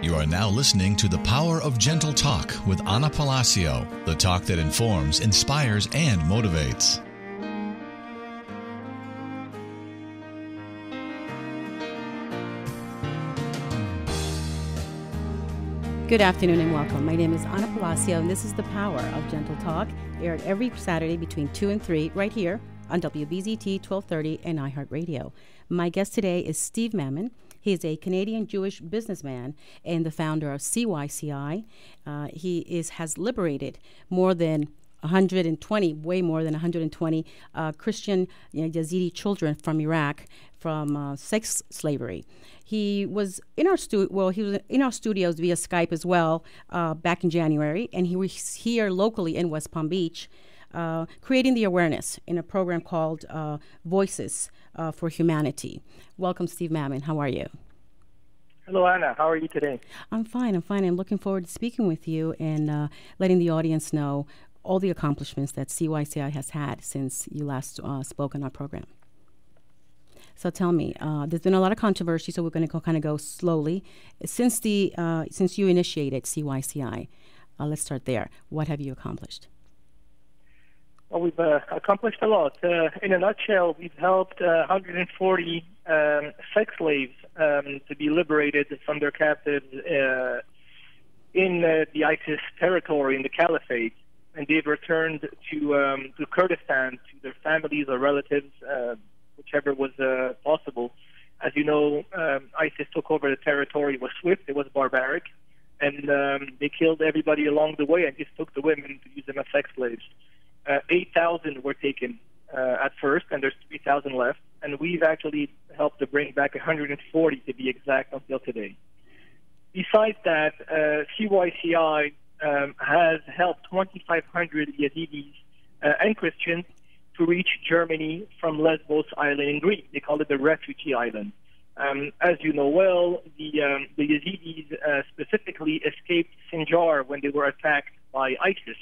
You are now listening to The Power of Gentle Talk with Anna Palacio, the talk that informs, inspires, and motivates. Good afternoon and welcome. My name is Anna Palacio, and this is The Power of Gentle Talk, aired every Saturday between 2 and 3 right here on WBZT 1230 and iHeartRadio. My guest today is Steve Maman. He is a Canadian Jewish businessman and the founder of CYCI. He has liberated more than 120, way more than 120 Christian Yazidi children from Iraq from sex slavery. He was in our he was in our studios via Skype as well back in January, and he was here locally in West Palm Beach, creating the awareness in a program called Voices for Humanity. Welcome, Steve Maman. How are you? Hello, Anna. How are you today? I'm fine. I'm looking forward to speaking with you and letting the audience know all the accomplishments that CYCI has had since you last spoke on our program. So tell me, there's been a lot of controversy, so we're going to kind of go slowly. Since you initiated CYCI, let's start there. What have you accomplished? Well, we've accomplished a lot. In a nutshell, we've helped 140 sex slaves to be liberated from their captives in the ISIS territory, in the Caliphate, and they've returned to Kurdistan, to their families or relatives, whichever was possible. As you know, ISIS took over the territory. It was swift, it was barbaric, and they killed everybody along the way and just took the women to use them as sex slaves. 8,000 were taken at first, and there's 3,000 left, and we've actually helped to bring back 140 to be exact until today. Besides that, CYCI has helped 2,500 Yazidis and Christians to reach Germany from Lesbos Island in Greece. They call it the refugee island. As you know well, the Yazidis specifically escaped Sinjar when they were attacked by ISIS,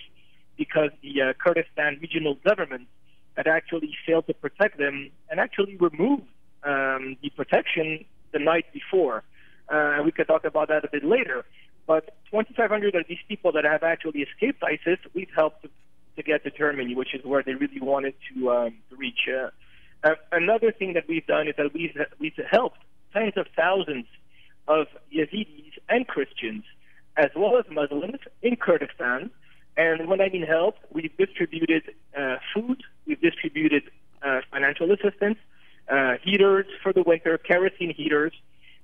because the Kurdistan regional government had actually failed to protect them and actually removed the protection the night before. We could talk about that a bit later. But 2,500 of these people that have actually escaped ISIS, we've helped to get to Germany, which is where they really wanted to reach. Another thing that we've done is that we've helped tens of thousands of Yazidis and Christians, as well as Muslims, in Kurdistan. And when I mean help, we've distributed food, we've distributed financial assistance, heaters for the winter, kerosene heaters.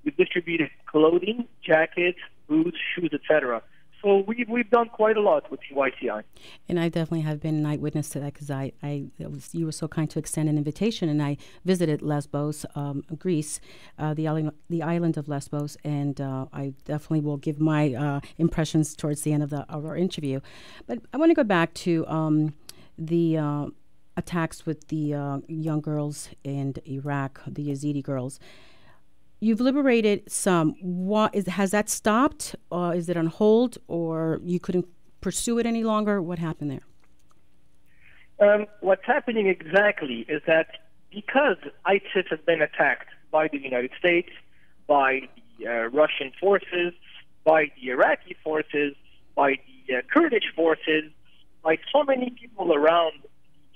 We've distributed clothing, jackets, boots, shoes, etc. So we've done quite a lot with CYCI. And I definitely have been an eyewitness to that, because you were so kind to extend an invitation, and I visited Lesbos, Greece, the island of Lesbos, and I definitely will give my impressions towards the end of our interview. But I want to go back to the attacks with the young girls in Iraq, the Yazidi girls. You've liberated some. Has that stopped? Is it on hold, or you couldn't pursue it any longer? What happened there? What's happening exactly is that because ISIS has been attacked by the United States, by the Russian forces, by the Iraqi forces, by the Kurdish forces, by so many people around the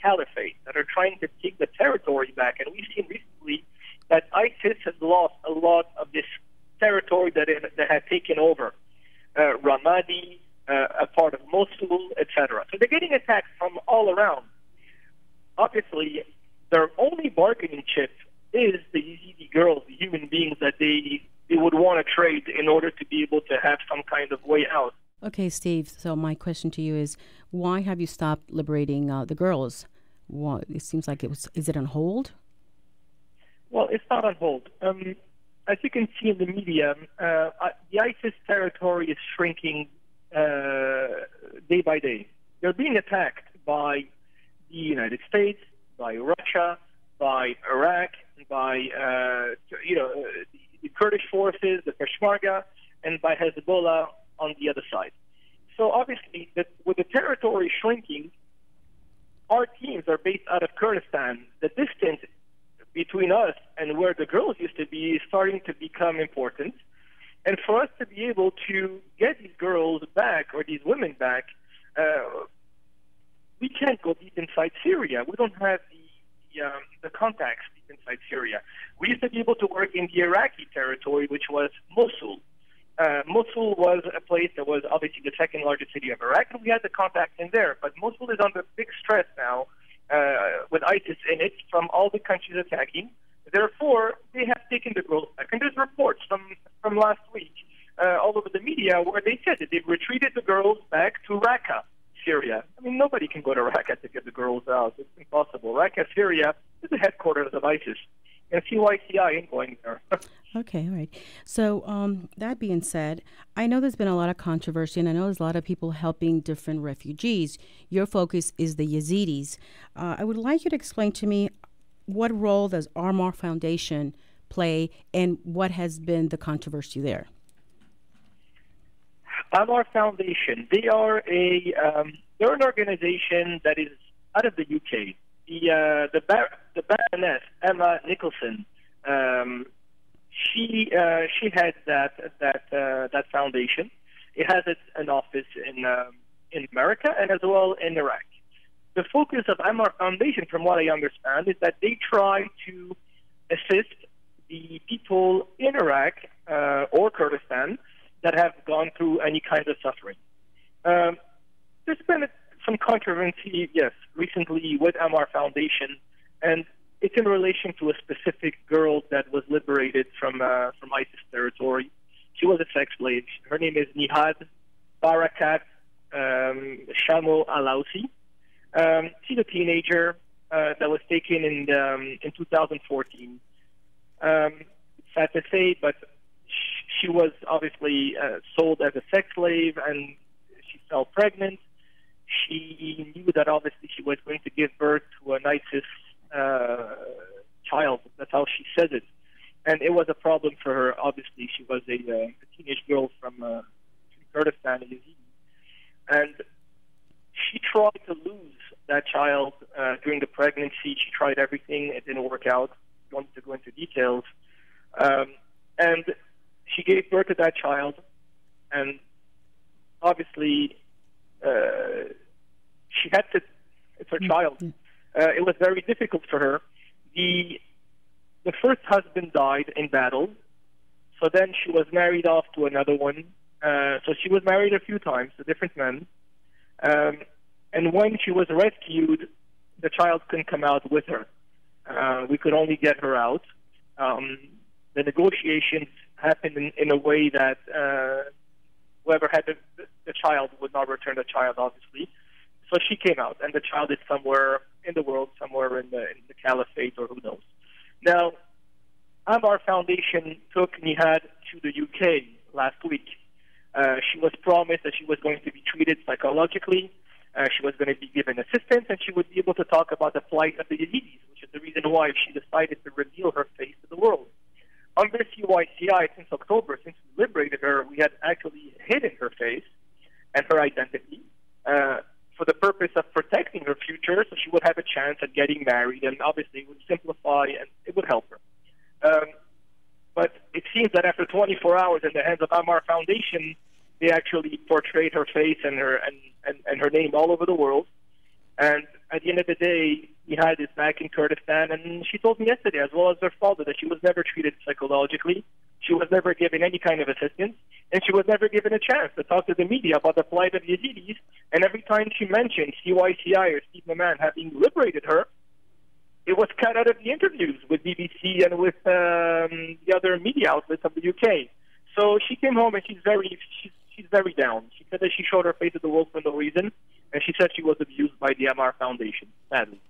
Caliphate that are trying to take the territory back, and we've seen recently that ISIS has lost a lot of this territory that had taken over. Ramadi, a part of Mosul, etc. So they're getting attacked from all around. Obviously, their only bargaining chip is the Yazidi girls, the human beings that they would want to trade in order to be able to have some kind of way out. Okay, Steve, so my question to you is, why have you stopped liberating the girls? It seems like is it on hold? Well, it's not on hold. As you can see in the media, the ISIS territory is shrinking day by day. They're being attacked by the United States, by Russia, by Iraq, by the Kurdish forces, the Peshmerga, and by Hezbollah on the other side. So obviously, with the territory shrinking, our teams are based out of Kurdistan. The distance between us and where the girls used to be is starting to become important. And for us to be able to get these girls back or these women back, we can't go deep inside Syria. We don't have the contacts deep inside Syria. We used to be able to work in the Iraqi territory, which was Mosul. Mosul was a place that was obviously the second largest city of Iraq, and we had the contacts in there. But Mosul is under big stress now with ISIS in it from all the countries attacking. Therefore, they have taken the girls back. And there's reports from last week all over the media where they said that they've retreated the girls back to Raqqa, Syria. I mean, nobody can go to Raqqa to get the girls out. It's impossible. Raqqa, Syria is the headquarters of ISIS. And CYCI ain't going there. Okay, all right. So that being said, I know there's been a lot of controversy, and I know there's a lot of people helping different refugees. Your focus is the Yazidis. I would like you to explain to me what role does Amar Foundation play, and what has been the controversy there? Amar Foundation, they're an organization that is out of the UK. The Baroness Emma Nicholson, she heads that foundation. It has an office in America and as well in Iraq. The focus of Amar Foundation, from what I understand, is that they try to assist the people in Iraq or Kurdistan that have gone through any kind of suffering. There's been some controversy, yes, recently with Amar Foundation, and it's in relation to a specific girl that was liberated from ISIS territory. She was a sex slave. Her name is Nehad Berekat Amar Foundation. She's a teenager that was taken in 2014. Sad to say, but she was obviously sold as a sex slave, and she fell pregnant. She knew that obviously she was going to give birth to an ISIS child. That's how she says it. And it was a problem for her. Obviously, she was a teenage girl from Kurdistan, and she tried to lose that child during the pregnancy. She tried everything. It didn't work out. I don't need to go into details. And she gave birth to that child, and obviously she had to. It's her child. It was very difficult for her. The first husband died in battle, so then she was married off to another one. So she was married a few times to different men. And when she was rescued, the child couldn't come out with her. We could only get her out. The negotiations happened in a way that whoever had the child would not return the child, obviously. So she came out, and the child is somewhere in the world, somewhere in the Caliphate, or who knows. Now, Amar Foundation took Nehad to the UK last week. She was promised that she was going to be treated psychologically. She was going to be given assistance, and she would be able to talk about the plight of the Yazidis, which is the reason why she decided to reveal her face to the world. Under CYCI, since October, since we liberated her, we had actually hidden her face and her identity for the purpose of protecting her future, so she would have a chance at getting married, and obviously it would simplify and it would help her. But it seems that after 24 hours in the hands of Amar Foundation, they actually portrayed her face and her name all over the world. And at the end of the day, Nehad is back in Kurdistan, and she told me yesterday, as well as her father, that she was never treated psychologically. She was never given any kind of assistance, and she was never given a chance to talk to the media about the plight of Yazidis. And every time she mentioned CYCI or Steve Maman having liberated her, it was cut out of the interviews with BBC and with the other media outlets of the UK. So she came home, and she's very down. She said that she showed her face to the world for no reason, and she said she was abused by the Amar Foundation, sadly.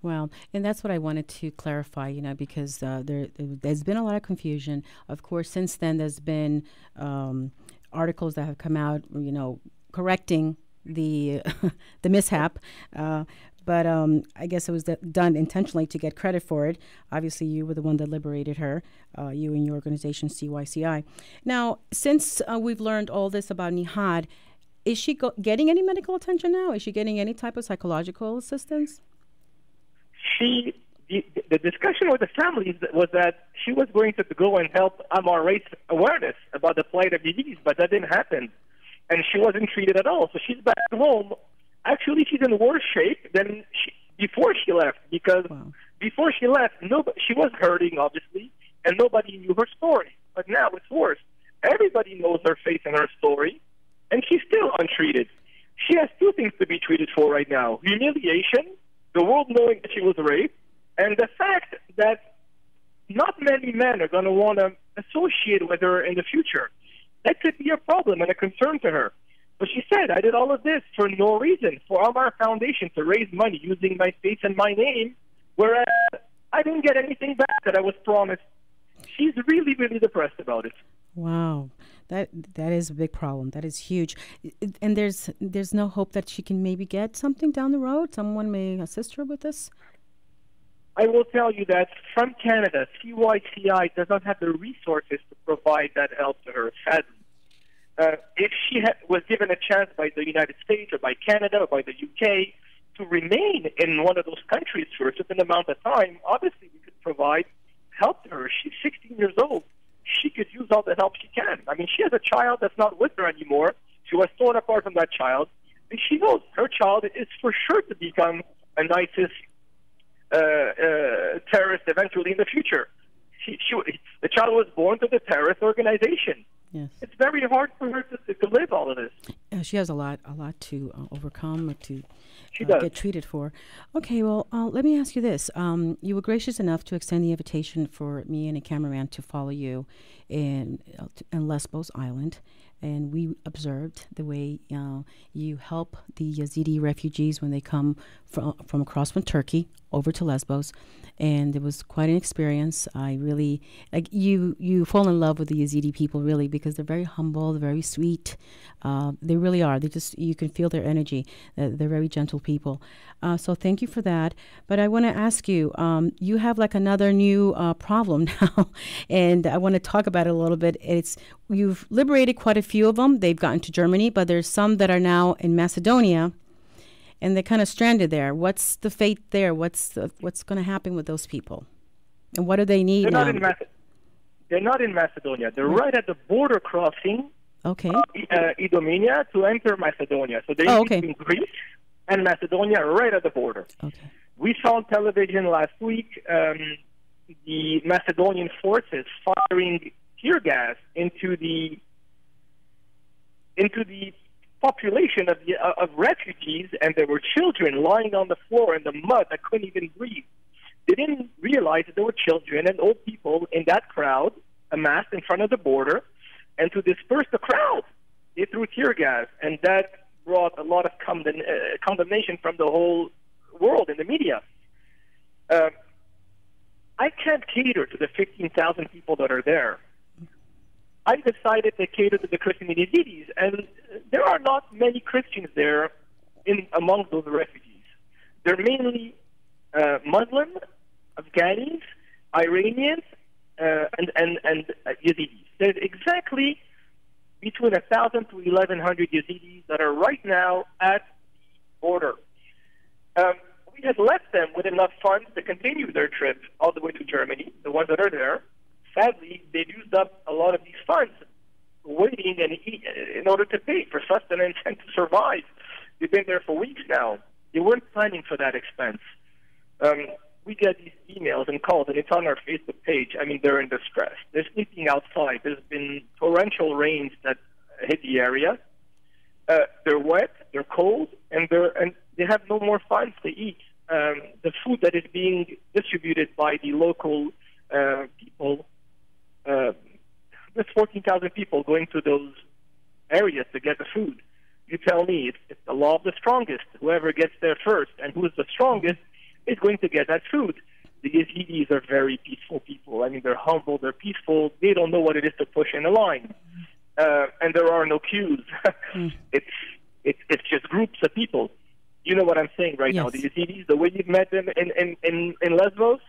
Well, and that's what I wanted to clarify, because there's been a lot of confusion. Of course, since then, there's been articles that have come out, correcting the the mishap. But I guess it was done intentionally to get credit for it. Obviously, you were the one that liberated her, you and your organization, CYCI. Now, since we've learned all this about Nehad, is she getting any medical attention now? Is she getting any type of psychological assistance? The the discussion with the families was that she was going to go and help Amar raise awareness about the plight of Yazidis, but that didn't happen. And she wasn't treated at all. So she's back home. Actually, she's in worse shape than before she left, because before she left, she was hurting, obviously, and nobody knew her story. But now it's worse. Everybody knows her face and her story, and she's still untreated. She has two things to be treated for right now: humiliation, the world knowing that she was raped, and the fact that not many men are going to want to associate with her in the future. That could be a problem and a concern to her. But she said, I did all of this for no reason, for Amar Foundation, to raise money using my face and my name, whereas I didn't get anything back that I was promised. She's really, really depressed about it. Wow. That is a big problem. That is huge. And there's no hope that she can maybe get something down the road? Someone may assist her with this? I will tell you that from Canada, CYCI does not have the resources to provide that help to her, sadly. If she was given a chance by the United States or by Canada or by the UK to remain in one of those countries for a certain amount of time, obviously we could provide help to her. She's 16 years old. She could use all the help she can. I mean, she has a child that's not with her anymore. She was torn apart from that child. And she knows her child is for sure to become an ISIS terrorist eventually in the future. The child was born to the terrorist organization. Yes. It's very hard for her to live all of this. She has a lot to overcome or to does. Get treated for. Okay, well, let me ask you this. You were gracious enough to extend the invitation for me and a cameraman to follow you in Lesbos Island. And we observed the way you help the Yazidi refugees when they come from across from Turkey over to Lesbos. And it was quite an experience. I really, you fall in love with the Yazidi people, really, because they're very humble, they're very sweet. They really are. You can feel their energy. They're very gentle people. So thank you for that. But I want to ask you, you have like another new problem now, and I want to talk about it a little bit. You've liberated quite a few of them. They've gotten to Germany, but there's some that are now in Macedonia, and they're kind of stranded there. What's the fate there? What's going to happen with those people? And what do they need now? They're not in Macedonia. They're right at the border crossing, Idomenia, to enter Macedonia. So they're between Greece and Macedonia, right at the border. Okay. We saw on television last week the Macedonian forces firing tear gas into the population of refugees, and there were children lying on the floor in the mud that couldn't even breathe. They didn't realize that there were children and old people in that crowd amassed in front of the border, and to disperse the crowd, they threw tear gas, and that brought a lot of condemnation from the whole world in the media. I can't cater to the 15,000 people that are there. I decided to cater to the Christian Yazidis, and there are not many Christians there among those refugees. They're mainly Muslim, Afghanis, Iranians, and Yazidis. There's exactly between 1,000 to 1,100 Yazidis that are right now at the border. We had left them with enough funds to continue their trip all the way to Germany, the ones that are there. Sadly, they've used up a lot of these funds waiting in order to pay for sustenance and to survive. They've been there for weeks now. They weren't planning for that expense. We get these emails and calls, and it's on our Facebook page. I mean, they're in distress. They're sleeping outside. There's been torrential rains that hit the area. They're wet, they're cold, and they have no more funds to eat. The food that is being distributed by the local people, there's 14,000 people going to those areas to get the food. You tell me, it's the law of the strongest. Whoever gets there first and who's the strongest is going to get that food. The Yazidis are very peaceful people. I mean, they're humble, they're peaceful. They don't know what it is to push in a line. And there are no queues. It's just groups of people. You know what I'm saying right now. The Yazidis, the way you've met them in Lesbos,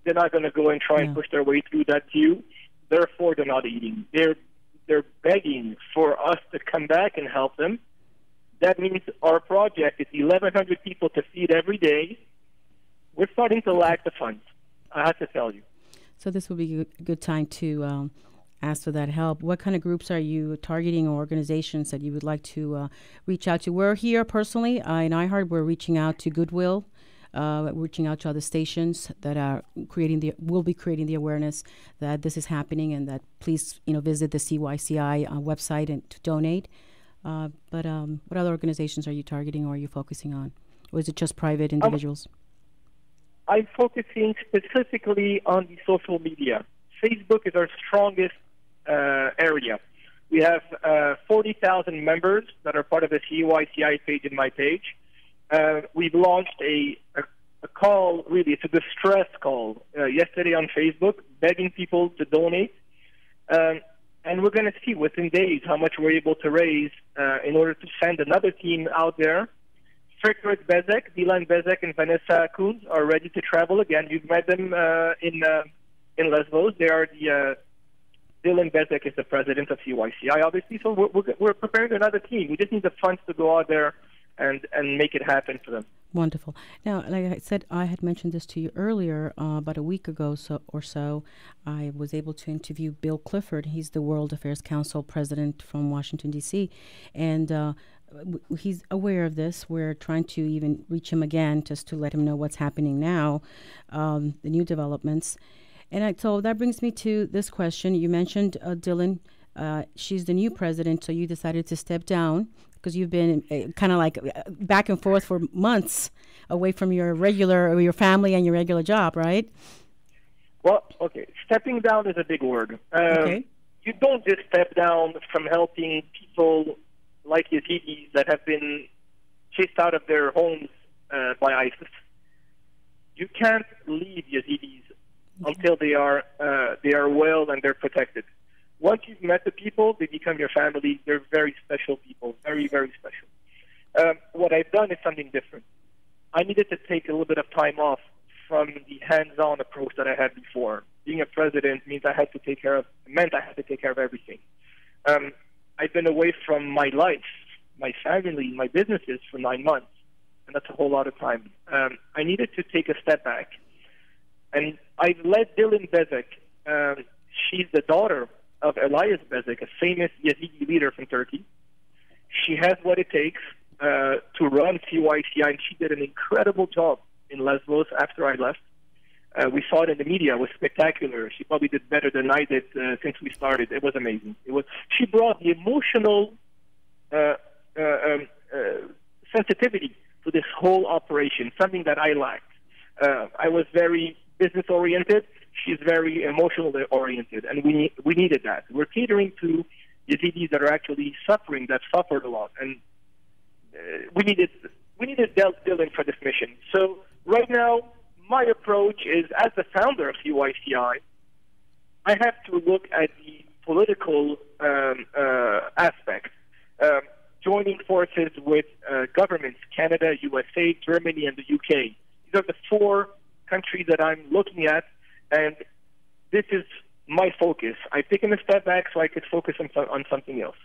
they're not going to go and try and push their way through that queue. Therefore, they're not eating. They're begging for us to come back and help them. That means our project is 1,100 people to feed every day. We're starting to lack the funds. I have to tell you. So this would be a good time to ask for that help. What kind of groups are you targeting or organizations that you would like to reach out to? We're here personally in iHeart. We're reaching out to Goodwill, reaching out to other stations that are will be creating the awareness that this is happening, and that please visit the CYCI website and to donate. But what other organizations are you targeting, or are you focusing on, or is it just private individuals? I'm focusing specifically on the social media. Facebook is our strongest area. We have 40,000 members that are part of the CYCI page in my page. We've launched a call, really, it's a distress call yesterday on Facebook, begging people to donate. And we're going to see within days how much we're able to raise in order to send another team out there. Nehad Bezek, Dilan Bezek, and Vanessa Kunz are ready to travel again. You've met them in Lesbos. They are Dilan Bezek is the president of CYCI, obviously. So we're preparing another team. We just need the funds to go out there and make it happen for them. Wonderful. Now, like I said, I had mentioned this to you earlier, about a week ago or so. I was able to interview Bill Clifford. He's the World Affairs Council president from Washington, D.C., and he's aware of this. We're trying to even reach him again just to let him know what's happening now, the new developments. And so that brings me to this question. You mentioned Dilan. She's the new president, so you decided to step down because you've been kind of like back and forth for months away from your family and your regular job, right? Well, okay. Stepping down is a big word. Okay. You don't just step down from helping people like Yazidis that have been chased out of their homes by ISIS. You can't leave Yazidis until they are well and they're protected. Once you've met the people, they become your family. They're very special people, very, very special. What I've done is something different. I needed to take a little bit of time off from the hands-on approach that I had before. Being a president meant I had to take care of everything. I've been away from my life, my family, my businesses for 9 months, and that's a whole lot of time. I needed to take a step back. And I've led Dilan Bezek. She's the daughter of Elias Bezek, a famous Yazidi leader from Turkey. She has what it takes to run CYCI, and she did an incredible job in Lesbos after I left. We saw it in the media. It was spectacular. She probably did better than I did since we started. It was amazing. She brought the emotional sensitivity to this whole operation, something that I lacked. I was very business-oriented. She's very emotional-oriented, and we needed that. We're catering to Yazidis that are actually suffering, that suffered a lot, and we needed Dilan for this mission. So right now, my approach is, as the founder of CYCI, I have to look at the political aspect, joining forces with governments, Canada, USA, Germany, and the UK. These are the 4 countries that I'm looking at, and this is my focus. I've taken a step back so I could focus on something else.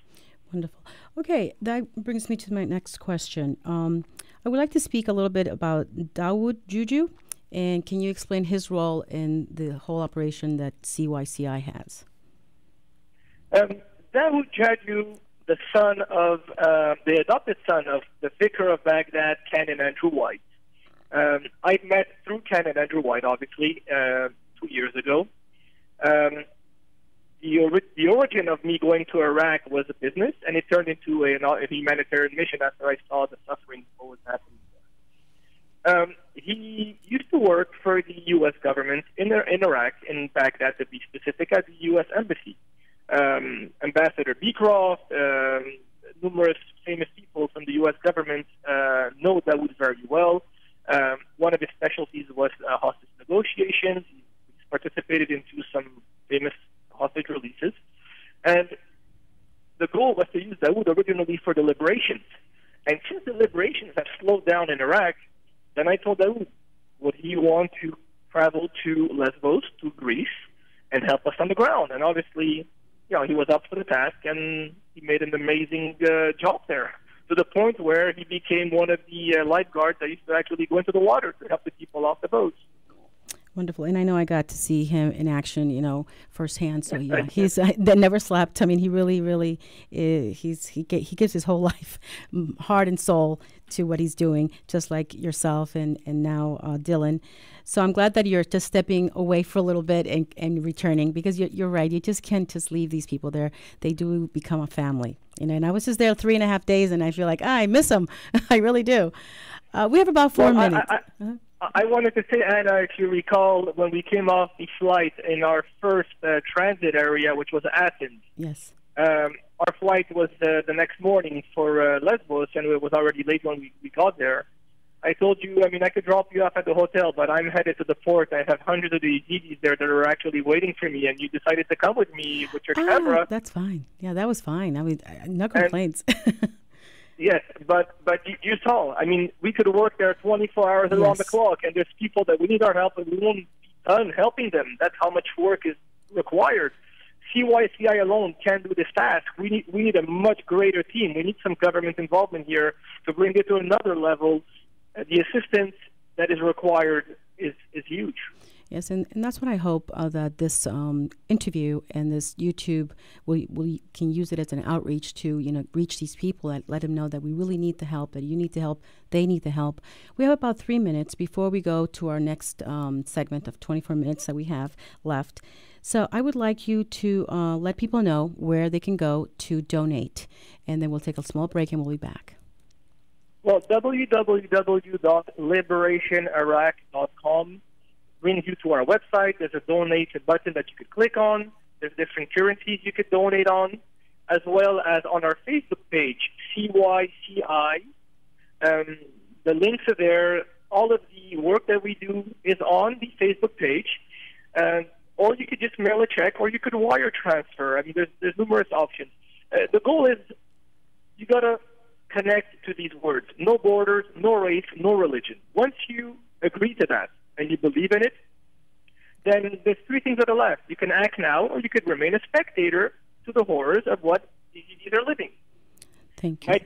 Wonderful. Okay, that brings me to my next question. I would like to speak a little bit about Dawood Jujju, and can you explain his role in the whole operation that CYCI has? Dawood Jujju, the adopted son of the vicar of Baghdad, Ken and Andrew White. I met through Ken and Andrew White, obviously, 2 years ago. The origin of me going to Iraq was a business, and it turned into a humanitarian mission after I saw the suffering that was happening there. He used to work for the U.S. government in Iraq, in Baghdad to be specific, at the U.S. Embassy. Ambassador Beecroft, numerous famous people from the U.S. government know Dawood very well. One of his specialties was hostage negotiations. He participated into some famous hostage releases. And the goal was to use Dawood originally for the liberations. And since the liberations have slowed down in Iraq, then I told Dawood, would he want to travel to Lesbos, to Greece, and help us on the ground? And obviously, he was up for the task, and he made an amazing job there, to the point where he became one of the lifeguards that used to actually go into the water to help the people off the boats. Wonderful. And I know I got to see him in action, firsthand. So yeah, he's that never slept. I mean, he really he gives his whole life, heart and soul, to what he's doing, just like yourself and now Dylan. So I'm glad that you're just stepping away for a little bit and returning, because you're right. You just can't just leave these people there. They do become a family. And I was just there 3.5 days, and I feel like I miss them. I really do. We have about 4 minutes. I wanted to say, Anna, if you recall, when we came off the flight in our first transit area, which was Athens. Yes. Our flight was the next morning for Lesbos, and it was already late when we got there. I told you, I could drop you off at the hotel, but I'm headed to the port. I have hundreds of the Yazidis there that are actually waiting for me, and you decided to come with me with your camera. That's fine. Yeah, that was fine. No complaints. Yes, but you saw, we could work there 24 hours around the clock, and there's people that we need our help, and we won't be done helping them. That's how much work is required. CYCI alone can't do this task. We need a much greater team. We need some government involvement here to bring it to another level. The assistance that is required is huge. Yes, and that's what I hope that this interview and this YouTube, we can use it as an outreach to, reach these people and let them know that we really need the help, that you need the help, they need the help. We have about 3 minutes before we go to our next segment of 24 minutes that we have left. So I would like you to let people know where they can go to donate, and then we'll take a small break and we'll be back. Well, www.liberationiraq.com brings you to our website. There's a donate button that you could click on. There's different currencies you could donate on, as well as on our Facebook page, CYCI. The links are there. All of the work that we do is on the Facebook page. Or you could just mail a check, or you could wire transfer. There's numerous options. The goal is you got to connect to these words. No borders, no race, no religion. Once you agree to that and you believe in it, then there's 3 things that are left. You can act now, or you could remain a spectator to the horrors of what these are living. Thank you.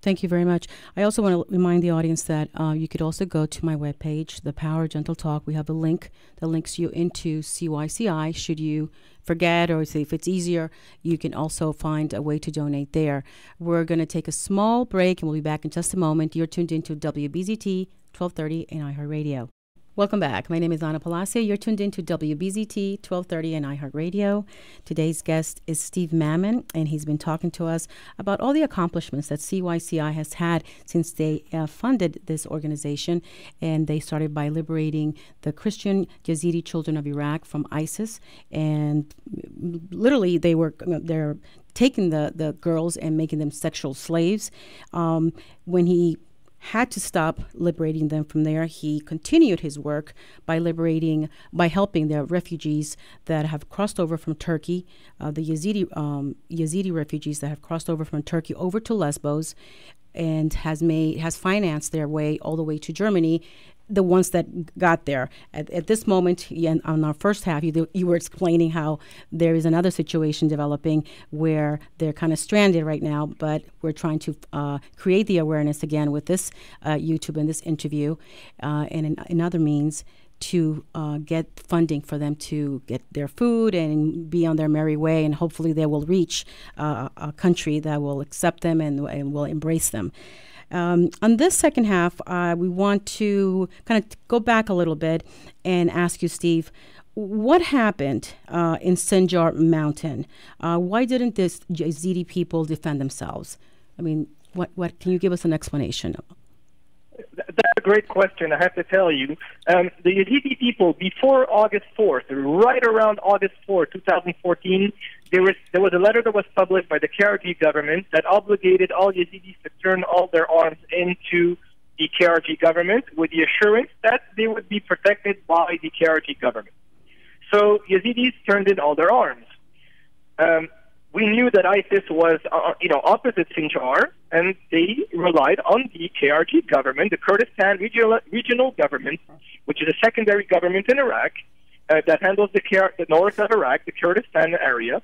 Thank you very much. I also want to remind the audience that you could also go to my webpage, The Power of Gentle Talk. We have a link that links you into CYCI. Should you forget, or say if it's easier, you can also find a way to donate there. We're going to take a small break, and we'll be back in just a moment. You're tuned into WBZT 1230 and iHeartRadio. Welcome back. My name is Ana Palacio. You're tuned into WBZT 1230 and iHeartRadio. Today's guest is Steve Maman, and he's been talking to us about all the accomplishments that CYCI has had since they funded this organization. And they started by liberating the Christian Yazidi children of Iraq from ISIS. And literally, they're taking the girls and making them sexual slaves. When he had to stop liberating them from there, he continued his work by helping the refugees that have crossed over from Turkey, the Yazidi refugees that have crossed over from Turkey over to Lesbos, and has financed their way all the way to Germany, the ones that got there. At this moment, on our first half, you were explaining how there is another situation developing where they're kind of stranded right now, but we're trying to create the awareness again with this YouTube and this interview and in other means to get funding for them to get their food and be on their merry way, and hopefully they will reach a country that will accept them and will embrace them. On this second half, we want to kind of go back a little bit and ask you, Steve, what happened in Sinjar Mountain? Why didn't this Yazidi people defend themselves? What can you give us an explanation? That's a great question, I have to tell you. The Yazidi people, before August 4th, right around August 4th, 2014, there was a letter that was published by the KRG government that obligated all Yazidis to turn all their arms into the KRG government with the assurance that they would be protected by the KRG government. So Yazidis turned in all their arms. We knew that ISIS was, opposite Sinjar, and they relied on the KRG government, the Kurdistan regional government, which is a secondary government in Iraq that handles the north of Iraq, the Kurdistan area.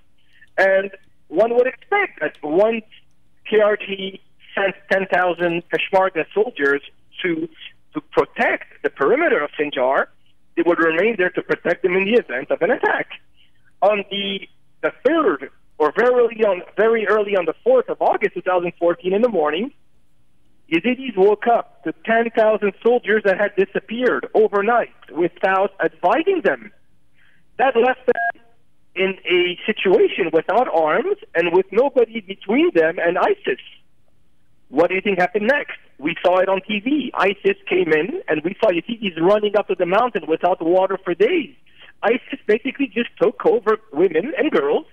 And one would expect that once KRG sent 10,000 Peshmerga soldiers to protect the perimeter of Sinjar, They would remain there to protect them in the event of an attack. On the 3rd, or very early on the 4th of August 2014 in the morning, Yazidis woke up to 10,000 soldiers that had disappeared overnight without advising them. That left them in a situation without arms and with nobody between them and ISIS. What do you think happened next? We saw it on TV. ISIS came in, and we saw Yazidis running up to the mountain without water for days. ISIS basically just took over women and girls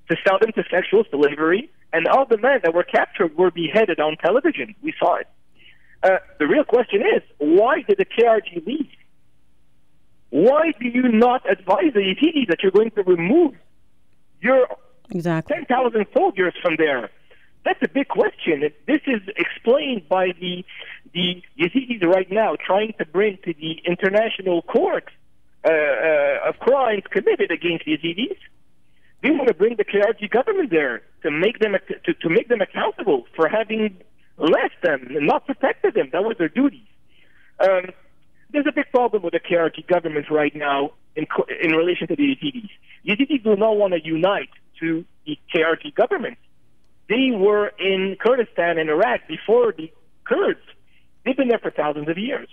to sell them to sexual slavery, and all the men that were captured were beheaded on television. We saw it. The real question is, why did the KRG leave? Why do you not advise the Yazidis that you're going to remove your 10,000 soldiers from there? That's a big question. This is explained by the Yazidis right now trying to bring to the international court of crimes committed against Yazidis. They want to bring the KRG government there to make them accountable for having left them and not protected them. That was their duty. There's a big problem with the KRG government right now in relation to the Yazidis. Yazidis do not want to unite to the KRG government. They were in Kurdistan and Iraq before the Kurds. They've been there for thousands of years.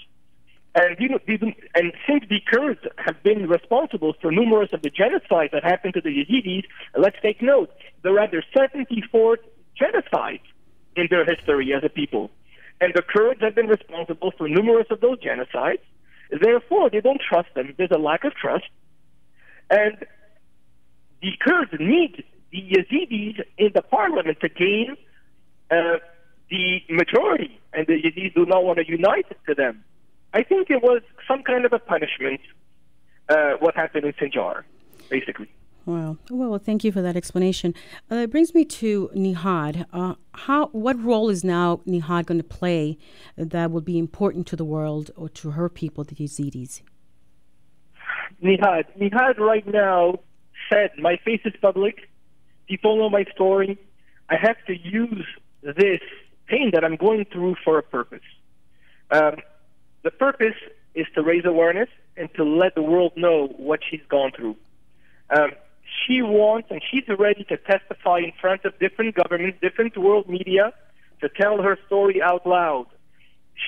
And since the Kurds have been responsible for numerous of the genocides that happened to the Yazidis, let's take note, there are their 74th genocide in their history as a people. And the Kurds have been responsible for numerous of those genocides. Therefore, they don't trust them. There's a lack of trust. And the Kurds need the Yazidis in the parliament to gain the majority. And the Yazidis do not want to unite to them. I think it was some kind of a punishment, what happened in Sinjar, basically. Wow. Well, thank you for that explanation. It brings me to Nehad. What role is now Nehad going to play that will be important to the world or to her people, the Yazidis? Nehad right now said, my face is public. People know my story. I have to use this pain that I'm going through for a purpose. The purpose is to raise awareness and to let the world know what she's gone through. She wants, and she's ready to testify in front of different governments, different world media, to tell her story out loud.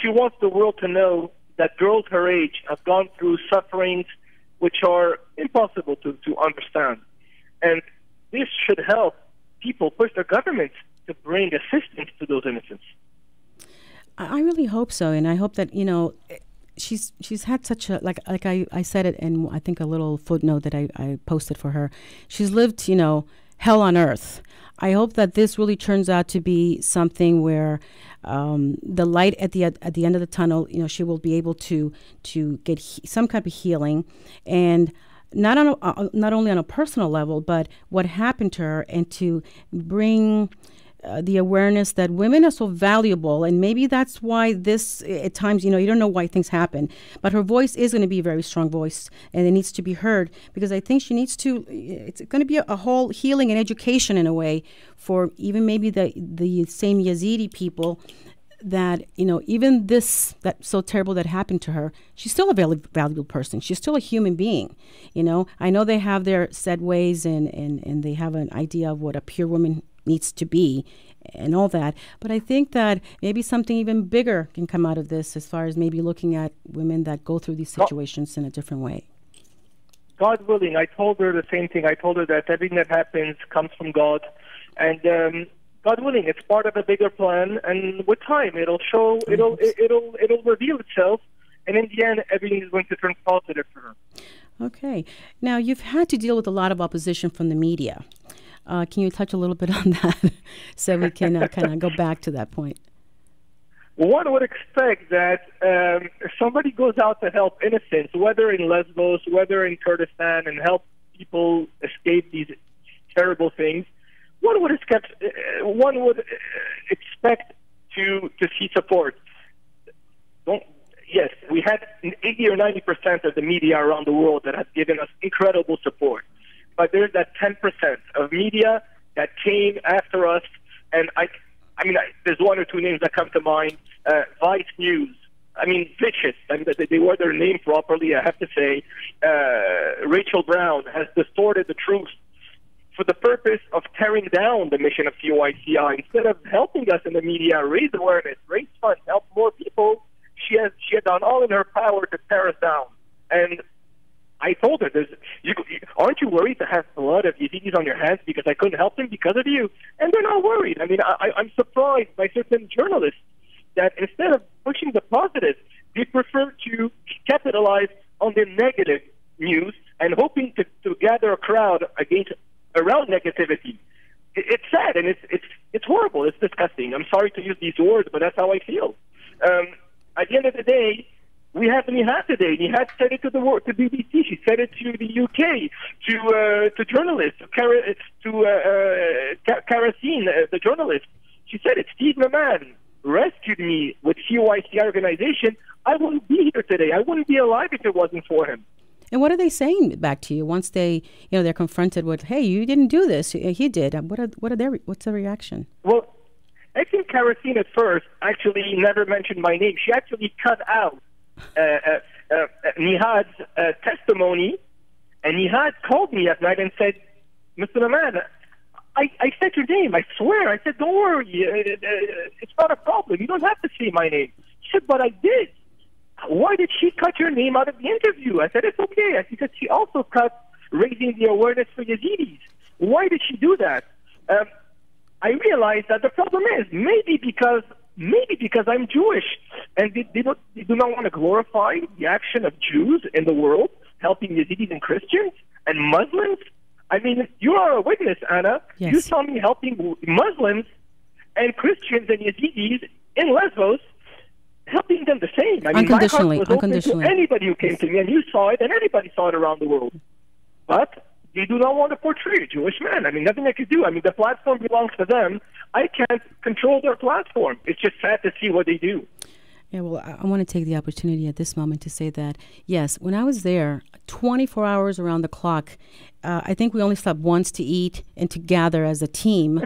She wants the world to know that girls her age have gone through sufferings which are impossible to understand. And this should help people push their governments to bring assistance to those innocents. I really hope so, and I hope that, she's had such a, like I said it in, I think, a little footnote that I posted for her. She's lived, hell on earth. I hope that this really turns out to be something where the light at the end of the tunnel, she will be able to get some kind of healing, and not only on a personal level, but what happened to her, and to bring the awareness that women are so valuable. And maybe that's why this, at times, you don't know why things happen, but her voice is going to be a very strong voice, and it needs to be heard, because I think she needs to, it's going to be a whole healing and education in a way for even maybe the same Yazidi people that, even this, that's so terrible that happened to her, she's still a very valuable person. She's still a human being. I know they have their set ways and they have an idea of what a pure woman needs to be and all that, but I think that maybe something even bigger can come out of this, as far as maybe looking at women that go through these situations in a different way. God willing, I told her the same thing. I told her that everything that happens comes from God, and God willing, it's part of a bigger plan, and with time it'll show, it'll reveal itself, and in the end everything is going to turn positive for her. Okay. Now, you've had to deal with a lot of opposition from the media. Can you touch a little bit on that so we can kind of go back to that point? One would expect that if somebody goes out to help innocents, whether in Lesbos, whether in Kurdistan, and help people escape these terrible things, one would expect to see support. Yes, we had 80 or 90% of the media around the world that has given us incredible support. But there's that 10% of media that came after us, and I mean, there's one or two names that come to mind. Vice News, I mean, vicious. I mean, they word their name properly, I have to say. Rachel Brown has distorted the truth for the purpose of tearing down the mission of CYCI. Instead of helping us in the media, raise awareness, raise funds, help more people, she had done all in her power to tear us down. And I told her, aren't you worried to have blood of Yazidis on your hands because I couldn't help them because of you? And they're not worried. I mean, I'm surprised by certain journalists that instead of pushing the positive, they prefer to capitalize on the negative news and hoping to gather a crowd around negativity. It's sad and it's horrible. It's disgusting. I'm sorry to use these words, but that's how I feel. At the end of the day, we have Nehad today. Nehad said it to BBC. She said it to the UK, to journalists, to Karasine, the journalist. She said it. Steve Maman rescued me with CYCI organization. I wouldn't be here today. I wouldn't be alive if it wasn't for him. And what are they saying back to you once they're confronted with, hey, you didn't do this, he did? What's the reaction? Well, I think Karasine at first actually never mentioned my name. She actually cut out Nehad's testimony, and Nehad called me at night and said, Mr. Maman, I said your name, I swear. I said, don't worry, it's not a problem. You don't have to say my name. She said, but I did. Why did she cut your name out of the interview? I said, it's okay. I said, because she also cut raising the awareness for Yazidis. Why did she do that? I realized that the problem is maybe because I'm Jewish, and they do not want to glorify the action of Jews in the world, helping Yazidis and Christians and Muslims. I mean, you are a witness, Anna. Yes. You saw me helping Muslims and Christians and Yazidis in Lesbos, helping them the same. I mean, unconditionally. My heart was open to anybody who came to me, and you saw it, and everybody saw it around the world. But they do not want to portray a Jewish man. I mean, nothing I could do. I mean, the platform belongs to them. I can't control their platform. It's just sad to see what they do. Yeah, well, I want to take the opportunity at this moment to say that, yes, when I was there, 24 hours around the clock, I think we only stopped once to eat and to gather as a team.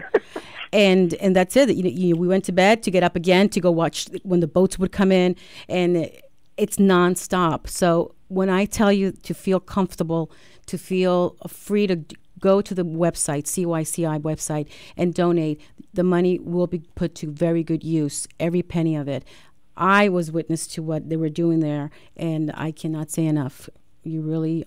And that's it. We went to bed to get up again to go watch when the boats would come in, and it's nonstop. So when I tell you to feel comfortable, to feel free to go to the website, CYCI website, and donate, the money will be put to very good use, every penny of it. I was witness to what they were doing there, and I cannot say enough. You really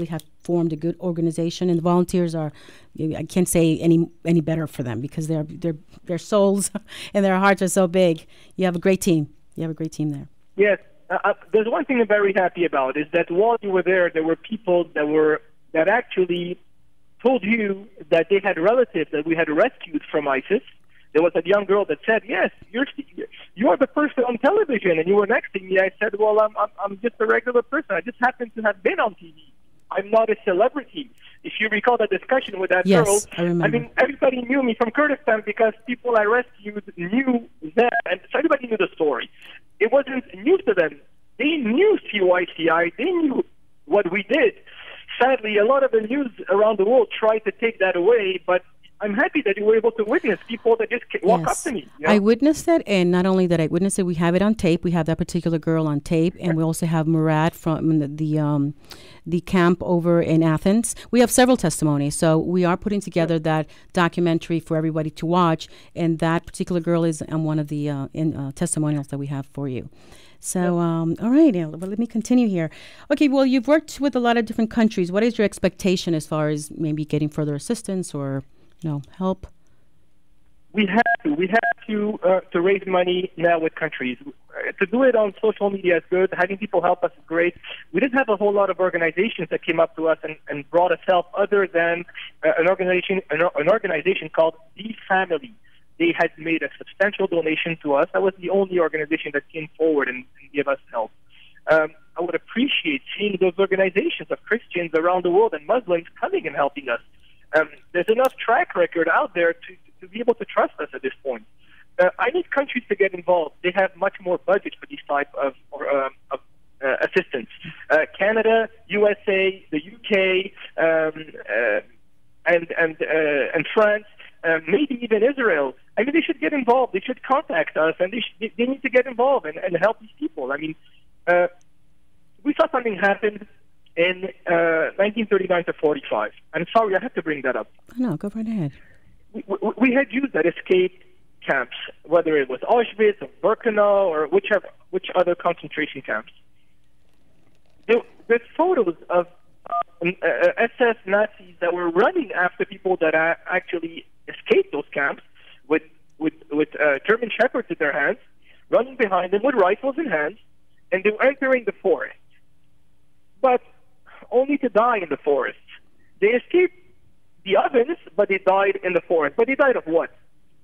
have formed a good organization, and the volunteers are, I can't say any better for them because their souls and their hearts are so big. You have a great team. You have a great team there. Yes. There's one thing I'm very happy about is that while you were there there were people that actually told you that they had relatives that we had rescued from ISIS. There was a young girl that said, yes, you're the person on television, and you were next to me. I said, well, I'm just a regular person. I just happen to have been on TV. I'm not a celebrity. If you recall the discussion with that girl, I remember. I mean, everybody knew me from Kurdistan because people I rescued knew them, and so everybody knew the story. It wasn't news to them. They knew CYCI. They knew what we did. Sadly, a lot of the news around the world tried to take that away, but I'm happy that you were able to witness people that just walk up to me. You know? I witnessed it, and not only that I witnessed it, we have it on tape. We have that particular girl on tape, and we also have Murad from the camp over in Athens. We have several testimonies, so we are putting together that documentary for everybody to watch, and that particular girl is on one of the testimonials that we have for you. So, all right, well, let me continue here. Okay, well, you've worked with a lot of different countries. What is your expectation as far as maybe getting further assistance or help? We have to raise money now with countries. To do it on social media is good. Having people help us is great. We didn't have a whole lot of organizations that came up to us and brought us help other than an organization called The Family. They had made a substantial donation to us. That was the only organization that came forward and gave us help. I would appreciate seeing those organizations of Christians around the world and Muslims coming and helping us. There's enough track record out there to be able to trust us at this point. I need countries to get involved. They have much more budget for these type of assistance. Canada, USA, the UK, and France. maybe even Israel. I mean, they should get involved. They should contact us, and they need to get involved and help these people. I mean, we saw something happen in 1939 to 45. I'm sorry, I have to bring that up. No, go right ahead. We had Jews that escaped camps, whether it was Auschwitz or Birkenau or which other concentration camps. There's photos of SS Nazis that were running after people that actually escaped those camps with German shepherds in their hands, running behind them with rifles in hands, and they were entering the forest, but only to die in the forest. They escaped the ovens, but they died in the forest. But they died of what?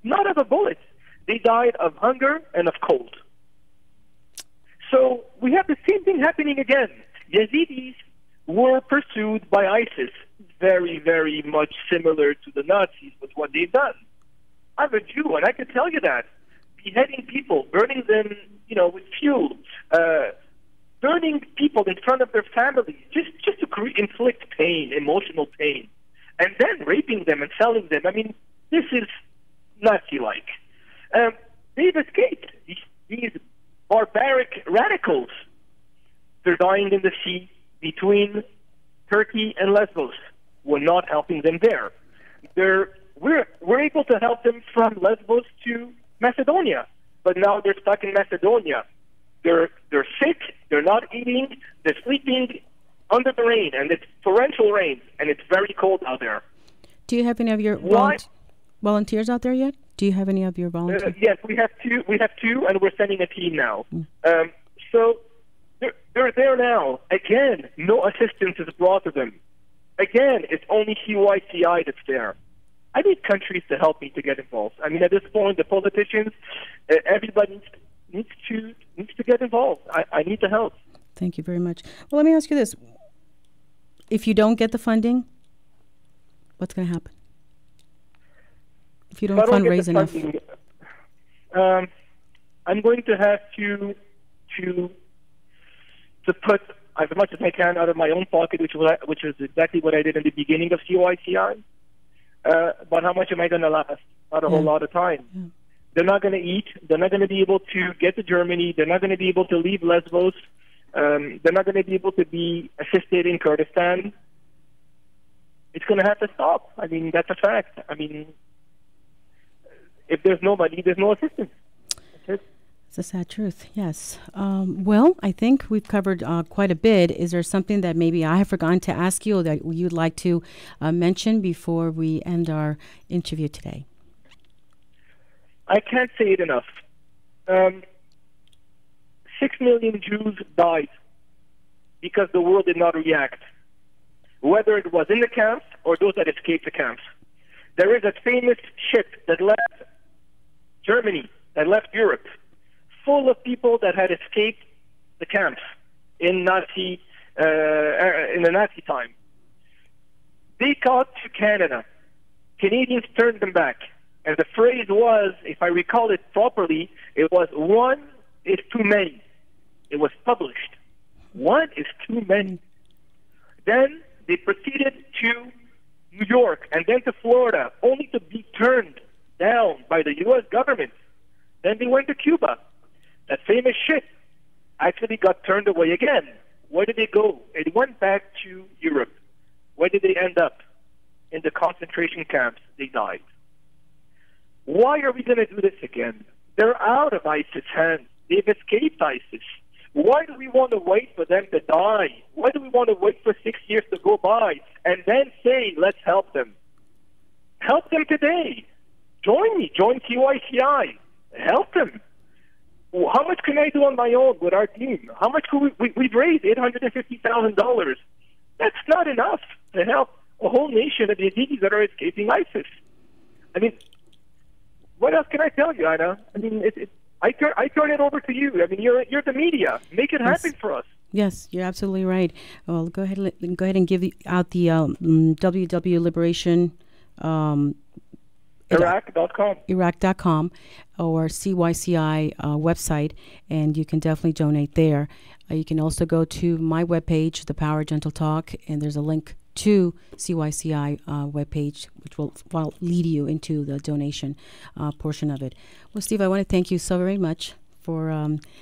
Not of a bullet. They died of hunger and of cold. So we have the same thing happening again. Yazidis were pursued by ISIS, very, very much similar to the Nazis with what they've done. I'm a Jew, and I can tell you that. Beheading people, burning them, with fuel, burning people in front of their families, just to inflict pain, emotional pain, and then raping them and selling them. I mean, this is Nazi-like. They've escaped. These barbaric radicals, they're dying in the sea between Turkey and Lesbos. We're not helping them there. We're able to help them from Lesbos to Macedonia, but now they're stuck in Macedonia. They're sick, they're not eating, they're sleeping under the rain, and it's torrential rain, and it's very cold out there. Do you have any of your volunteers out there yet? Do you have any of your volunteers? Yes, we have two, and we're sending a team now. So they're there now. Again, no assistance is brought to them. Again, it's only CYCI that's there. I need countries to help me to get involved. I mean, at this point, the politicians, everybody needs to get involved. I need the help. Thank you very much. Well, let me ask you this. If you don't get the funding, what's going to happen? If you don't fundraise enough? I'm going to have to put as much as I can out of my own pocket, which is exactly what I did in the beginning of CYCI. But how much am I going to last? Not a whole lot of time. Yeah. They're not going to eat. They're not going to be able to get to Germany. They're not going to be able to leave Lesbos. They're not going to be able to be assisted in Kurdistan. It's going to have to stop. I mean, that's a fact. I mean, if there's no money, there's no assistance. That's it. It's a sad truth, yes. Well, I think we've covered quite a bit. Is there something that maybe I have forgotten to ask you or that you'd like to mention before we end our interview today? I can't say it enough. 6 million Jews died because the world did not react, whether it was in the camps or those that escaped the camps. There is a famous ship that left Germany, that left Europe, full of people that had escaped the camps in the Nazi time. They got to Canada. Canadians turned them back. And the phrase was, if I recall it properly, it was, one is too many. It was published. One is too many. Then they proceeded to New York and then to Florida, only to be turned down by the U.S. government. Then they went to Cuba. That famous ship actually got turned away again. Where did they go? It went back to Europe. Where did they end up? In the concentration camps. They died. Why are we going to do this again? They're out of ISIS' hands. They've escaped ISIS. Why do we want to wait for them to die? Why do we want to wait for 6 years to go by and then say, let's help them? Help them today. Join me. Join CYCI. Help them. How much can I do on my own with our team? How much could we've raised? $850,000. That's not enough to help a whole nation of Yazidis that are escaping ISIS. I mean, what else can I tell you, Anna? I mean, I turn it over to you. I mean, you're the media. Make it happen for us. Yes, you're absolutely right. Well, go ahead and give out the WW Liberation. Iraq.com or CYCI website, and you can definitely donate there. You can also go to my webpage, The Power of Gentle Talk, and there's a link to CYCI webpage, which will lead you into the donation portion of it. Well, Steve, I want to thank you so very much for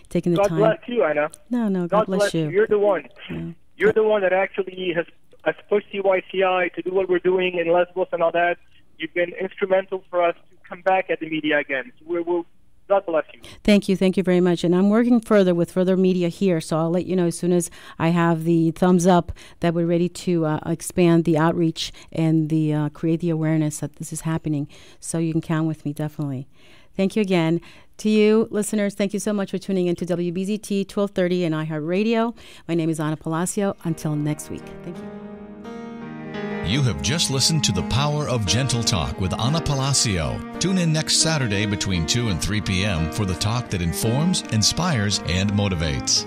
taking the time. God bless you, Anna. No, God bless you. You're the one. Yeah. You're the one that actually has pushed CYCI to do what we're doing in Lesbos and all that. You've been instrumental for us to come back at the media again. So God bless you. Thank you very much. And I'm working further with further media here, so I'll let you know as soon as I have the thumbs up that we're ready to expand the outreach and the create the awareness that this is happening. So you can count with me, definitely. Thank you again. To you, listeners, thank you so much for tuning in to WBZT 1230 and iHeartRadio. My name is Ana Palacio. Until next week. Thank you. You have just listened to The Power of Gentle Talk with Ana Palacio. Tune in next Saturday between 2 and 3 p.m. for the talk that informs, inspires, and motivates.